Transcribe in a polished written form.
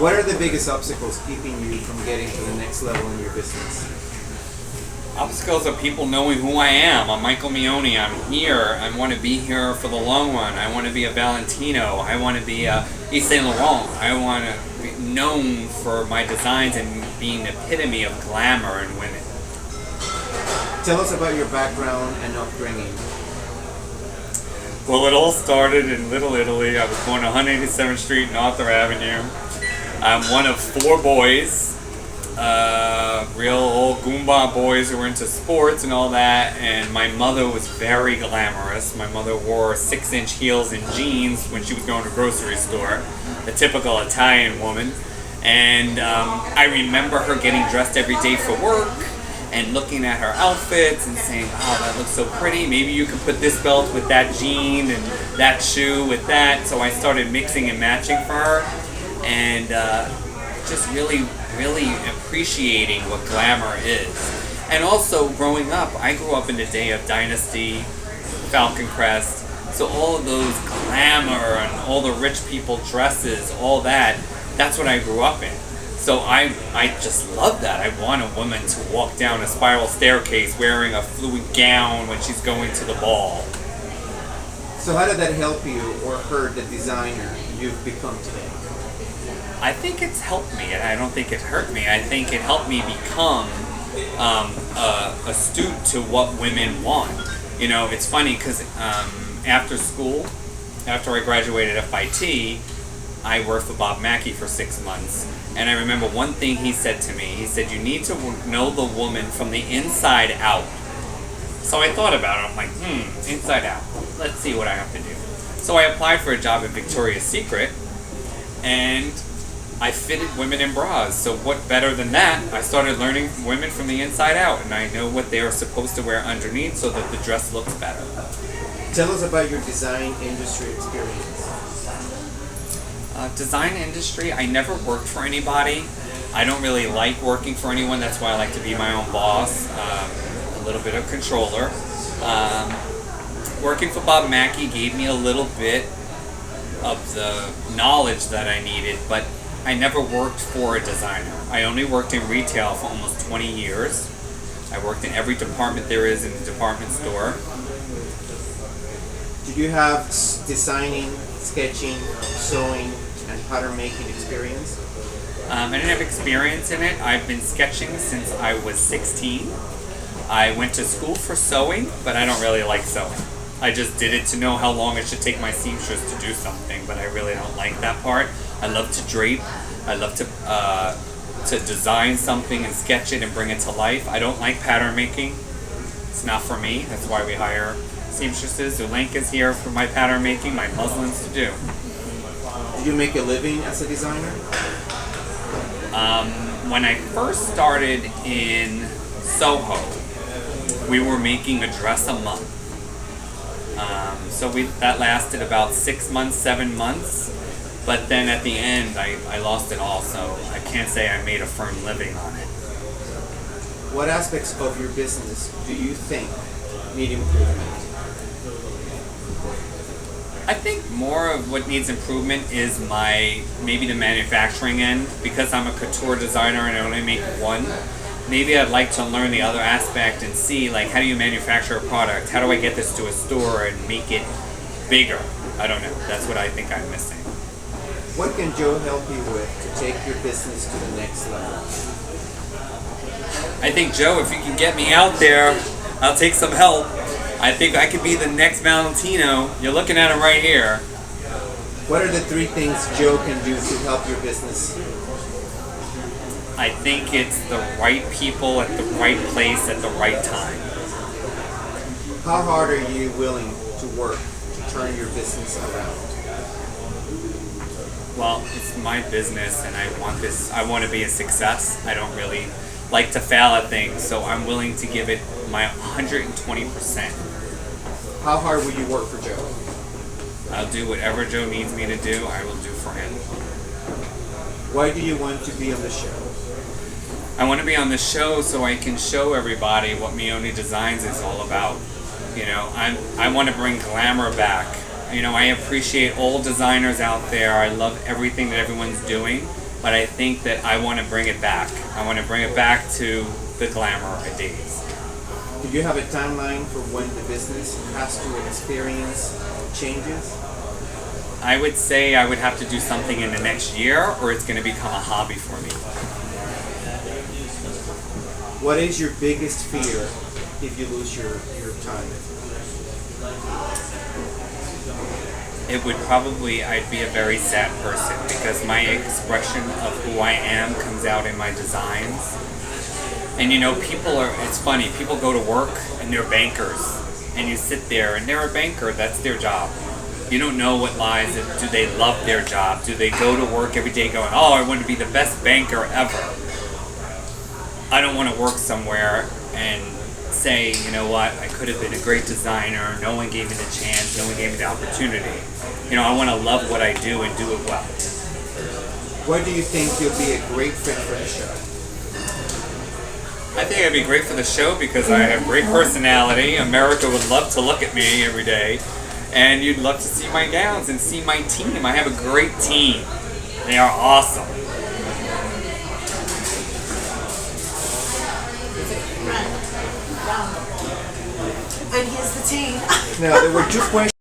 What are the biggest obstacles keeping you from getting to the next level in your business? Obstacles are people knowing who I am. I'm Michael Mione. I'm here. I want to be here for the long run. I want to be a Valentino. I want to be a Yves Saint Laurent. I want to be known for my designs and being the epitome of glamour in women. Tell us about your background and upbringing. Well, it all started in Little Italy. I was born on 187th Street and Arthur Avenue. I'm one of 4 boys. Real old Goomba boys who were into sports and all that, and my mother was very glamorous. My mother wore 6-inch heels and jeans when she was going to the grocery store, the typical Italian woman. And I remember her getting dressed every day for work and looking at her outfits and saying, "Oh, that looks so pretty. Maybe you could put this belt with that jean and that shoe with that." So I started mixing and matching for her, and just really appreciating what glamour is. And also growing up, I grew up in the day of Dynasty, Falcon Crest, so all of those glamour and all the rich people dresses, all that's what I grew up in. So I just love that. I want a woman to walk down a spiral staircase wearing a fluid gown when she's going to the ball. So how did that help you or hurt the designer you've become today? I think it's helped me, and I don't think it hurt me. I think it helped me become astute to what women want. You know, it's funny because after school, after I graduated FIT, I worked for Bob Mackie for 6 months. And I remember one thing he said to me. He said, "You need to know the woman from the inside out." So I thought about it. I'm like, inside out. Let's see what I have to do. So I applied for a job at Victoria's Secret, and I fitted women in bras. So what better than that? I started learning women from the inside out, and I know what they are supposed to wear underneath so that the dress looks better. Tell us about your design industry experience. Design industry, I never worked for anybody. I don't really like working for anyone. That's why I like to be my own boss, a little bit of controller. Working for Bob Mackie gave me a little bit of the knowledge that I needed, but I never worked for a designer. I only worked in retail for almost 20 years. I worked in every department there is in the department store. Did you have designing, sketching, sewing, and pattern making experience? I didn't have experience in it. I've been sketching since I was 16. I went to school for sewing, but I don't really like sewing. I just did it to know how long it should take my seamstress to do something, but I really don't like that part. I love to drape. I love to design something and sketch it and bring it to life. I don't like pattern making. It's not for me. That's why we hire seamstresses. Zulenka's here for my pattern making, my muslins to do. Did you make a living as a designer? When I first started in Soho, we were making a dress a month. So that lasted about 6 months, 7 months. But then at the end, I lost it all, so I can't say I made a firm living on it. What aspects of your business do you think need improvement? I think more of what needs improvement is maybe the manufacturing end. Because I'm a couture designer and I only make one, maybe I'd like to learn the other aspect and see, like, how do you manufacture a product? How do I get this to a store and make it bigger? I don't know. That's what I think I'm missing. What can Joe help you with to take your business to the next level? I think, Joe, if you can get me out there, I'll take some help. I think I could be the next Valentino. You're looking at him right here. What are the 3 things Joe can do to help your business? I think it's the right people at the right place at the right time. How hard are you willing to work to turn your business around? Well, it's my business and I want to be a success. I don't really like to fail at things, so I'm willing to give it my 120%. How hard will you work for Joe? I'll do whatever Joe needs me to do, I will do for him. Why do you want to be on the show? I want to be on the show so I can show everybody what Mione Designs is all about. You know, I want to bring glamour back. You know, I appreciate all designers out there. I love everything that everyone's doing. but I think that I want to bring it back. I want to bring it back to the glamour days. Do you have a timeline for when the business has to experience changes? I would say I would have to do something in the next year, or it's going to become a hobby for me. What is your biggest fear if you lose your time? It would probably, I'd be a very sad person because my expression of who I am comes out in my designs. And you know, it's funny, people go to work and they're bankers. And you sit there and they're a banker, that's their job. You don't know what lies in, do they love their job? Do they go to work every day going, oh, I want to be the best banker ever? I don't want to work somewhere and say, you know what, I could have been a great designer, no one gave me the chance, no one gave me the opportunity. You know, I want to love what I do and do it well. Why do you think you'll be a great fit for the show? I think I'd be great for the show because I have great personality. America would love to look at me every day. And you'd love to see my gowns and see my team. I have a great team. They are awesome. And here's the team. Now, there were two questions